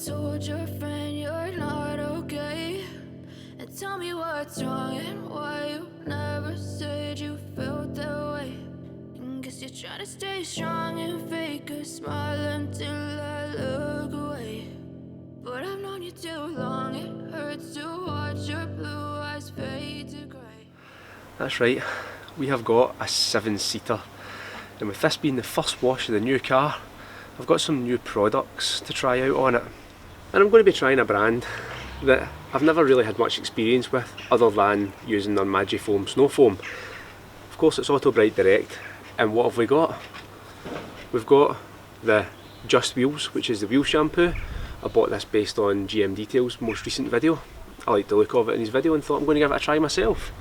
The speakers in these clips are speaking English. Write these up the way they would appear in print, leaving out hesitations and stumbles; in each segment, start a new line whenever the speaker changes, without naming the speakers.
told your friend you're not okay? And tell me what's wrong and why you never said you felt that way. And guess you're trying to stay strong and fake a smile until I look away. But I've known you too long, it hurts to watch your blue eyes fade to grey. That's right, we have got a 7-seater, and with this being the first wash of the new car, I've got some new products to try out on it. And I'm going to be trying a brand that I've never really had much experience with other than using their Magifoam snow foam. Of course it's Autobrite Direct, and what have we got? We've got the Just Wheels, which is the wheel shampoo. I bought this based on GM Detail's most recent video. I liked the look of it in his video and thought I'm going to give it a try myself.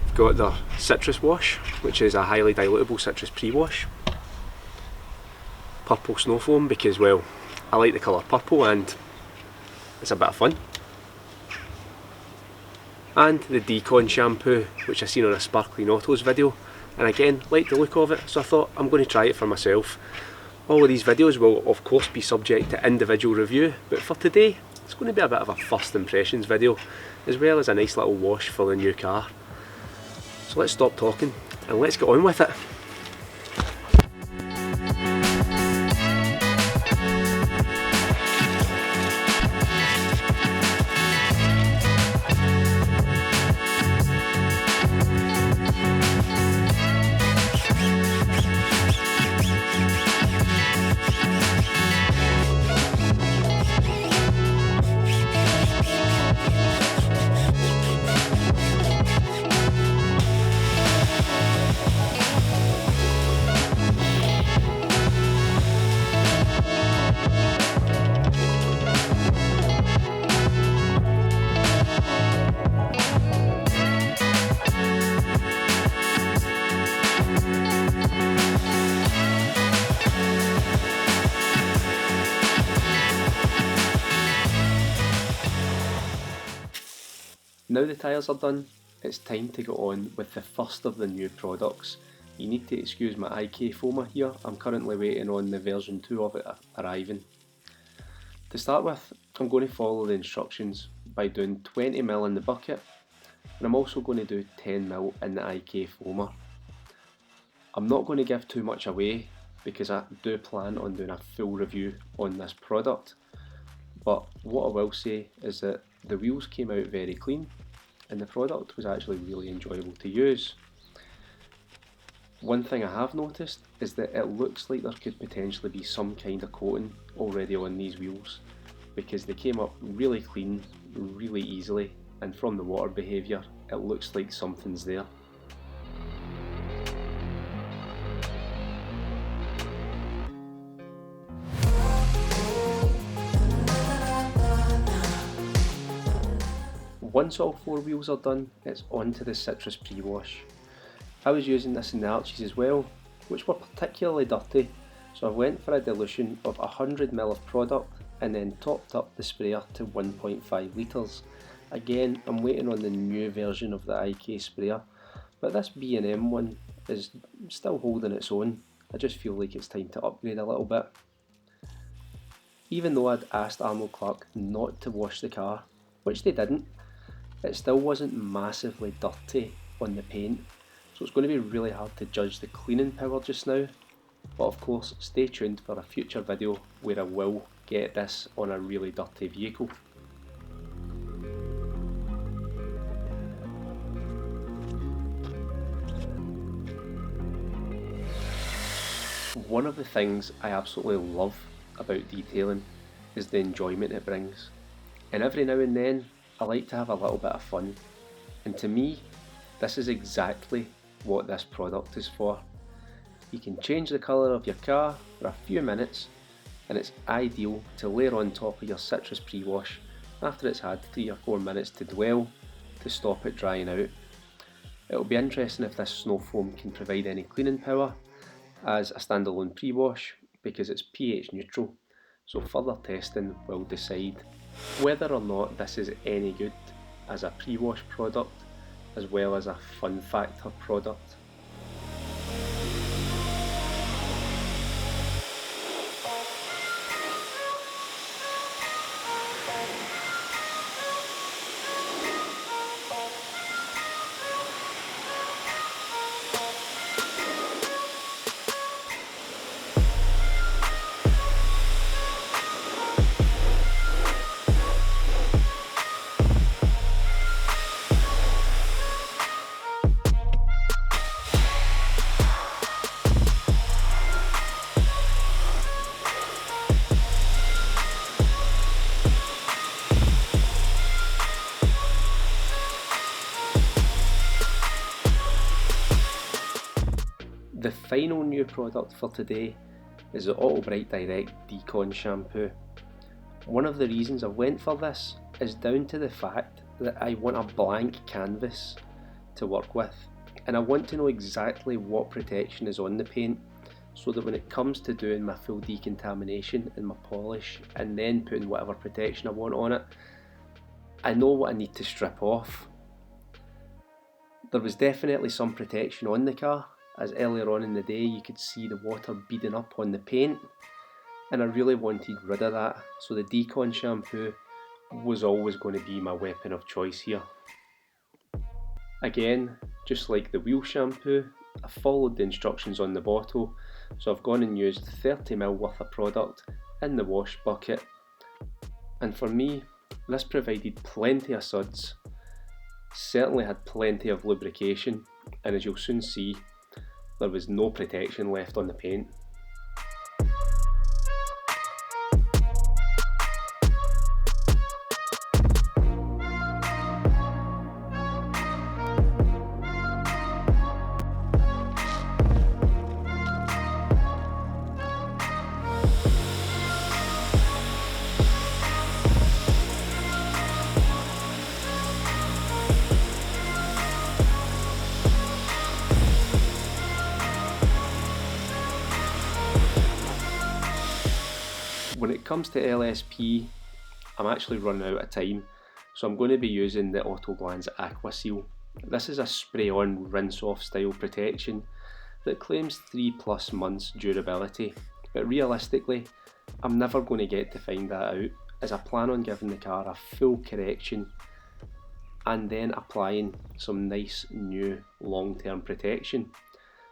We've got the citrus wash, which is a highly dilutable citrus pre-wash. Purple snow foam, because well, I like the colour purple and it's a bit of fun. And the Decon shampoo, which I seen on a Sparkling Autos video, and again, liked the look of it, so I thought I'm going to try it for myself. All of these videos will of course be subject to individual review, but for today it's going to be a bit of a first impressions video, as well as a nice little wash for the new car. So let's stop talking and let's get on with it. Now the tyres are done, it's time to go on with the first of the new products. You need to excuse my IK foamer here, I'm currently waiting on the version 2 of it arriving. To start with, I'm going to follow the instructions by doing 20ml in the bucket, and I'm also going to do 10ml in the IK foamer. I'm not going to give too much away because I do plan on doing a full review on this product, but what I will say is that the wheels came out very clean and the product was actually really enjoyable to use. One thing I have noticed is that it looks like there could potentially be some kind of coating already on these wheels, because they came up really clean, really easily, and from the water behaviour it looks like something's there. Once all 4 wheels are done, it's on to the citrus pre-wash. I was using this in the arches as well, which were particularly dirty, so I went for a dilution of 100ml of product and then topped up the sprayer to 1.5 litres. Again, I'm waiting on the new version of the IK sprayer, but this B&M one is still holding its own. I just feel like it's time to upgrade a little bit. Even though I'd asked Arnold Clark not to wash the car, which they didn't, it still wasn't massively dirty on the paint, so it's going to be really hard to judge the cleaning power just now. But of course, stay tuned for a future video where I will get this on a really dirty vehicle. One of the things I absolutely love about detailing is the enjoyment it brings, and every now and then I like to have a little bit of fun, and to me this is exactly what this product is for. You can change the colour of your car for a few minutes, and it's ideal to layer on top of your citrus pre-wash after it's had 3 or 4 minutes to dwell to stop it drying out. It'll be interesting if this snow foam can provide any cleaning power as a standalone pre-wash, because it's pH neutral, so further testing will decide whether or not this is any good as a pre-wash product as well as a fun factor product.
final new product for today is the Autobrite Direct Decon Shampoo. One of the reasons I went for this is down to the fact that I want a blank canvas to work with, and I want to know exactly what protection is on the paint, so that when it comes to doing my full decontamination and my polish and then putting whatever protection I want on it, I know what I need to strip off. There was definitely some protection on the car, as earlier on in the day you could see the water beading up on the paint, and I really wanted rid of that, so the Decon shampoo was always going to be my weapon of choice here. Again, just like the wheel shampoo, I followed the instructions on the bottle, so I've gone and used 30ml worth of product in the wash bucket, and for me this provided plenty of suds, certainly had plenty of lubrication, and as you'll soon see, there was no protection left on the paint. When it comes to LSP, I'm actually running out of time, so I'm going to be using the Autoblands Aqua Seal. This is a spray-on rinse-off style protection that claims 3+ months durability, but realistically I'm never going to get to find that out, as I plan on giving the car a full correction and then applying some nice new long-term protection.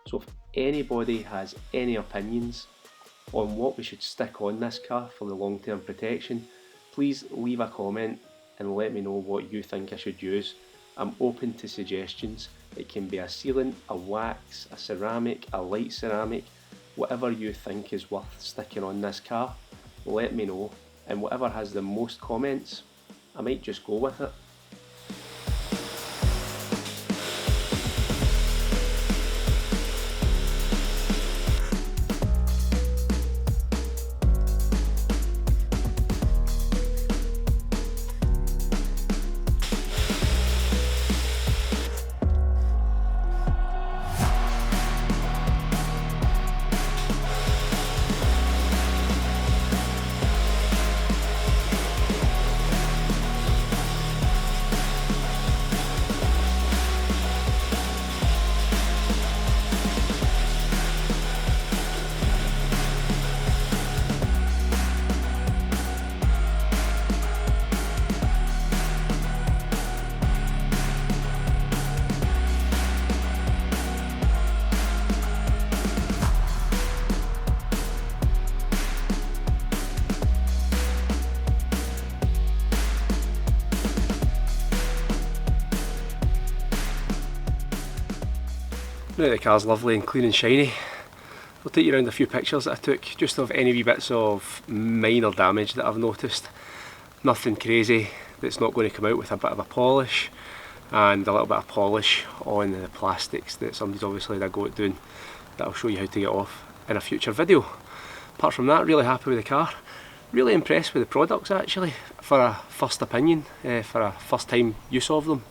So if anybody has any opinions on what we should stick on this car for the long-term protection, please leave a comment and let me know what you think I should use. I'm open to suggestions. It can be a sealant, a wax, a ceramic, a light ceramic, whatever you think is worth sticking on this car, let me know, and whatever has the most comments, I might just go with it. Now the car's lovely and clean and shiny, I'll take you around a few pictures that I took just of any wee bits of minor damage that I've noticed. Nothing crazy that's not going to come out with a bit of a polish, and a little bit of polish on the plastics that somebody's obviously had a go at doing, that I'll show you how to get off in a future video. Apart from that, really happy with the car, really impressed with the products actually, for a first opinion, for a first time use of them.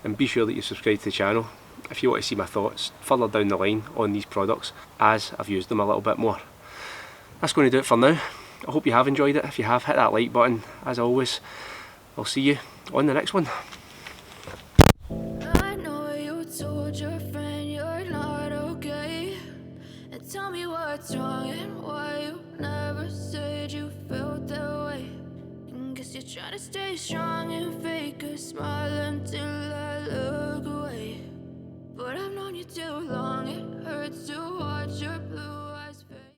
And be sure that you subscribe to the channel if you want to see my thoughts further down the line on these products as I've used them a little bit more. That's going to do it for now. I hope you have enjoyed it. If you have, hit that like button. As always, I'll see you on the next one.
I know you told your friend you're not okay, and tell me what's wrong and why you never said you felt that way. And guess you're trying to stay strong and fake a smile until I look away. But I've known you too long, it hurts to watch.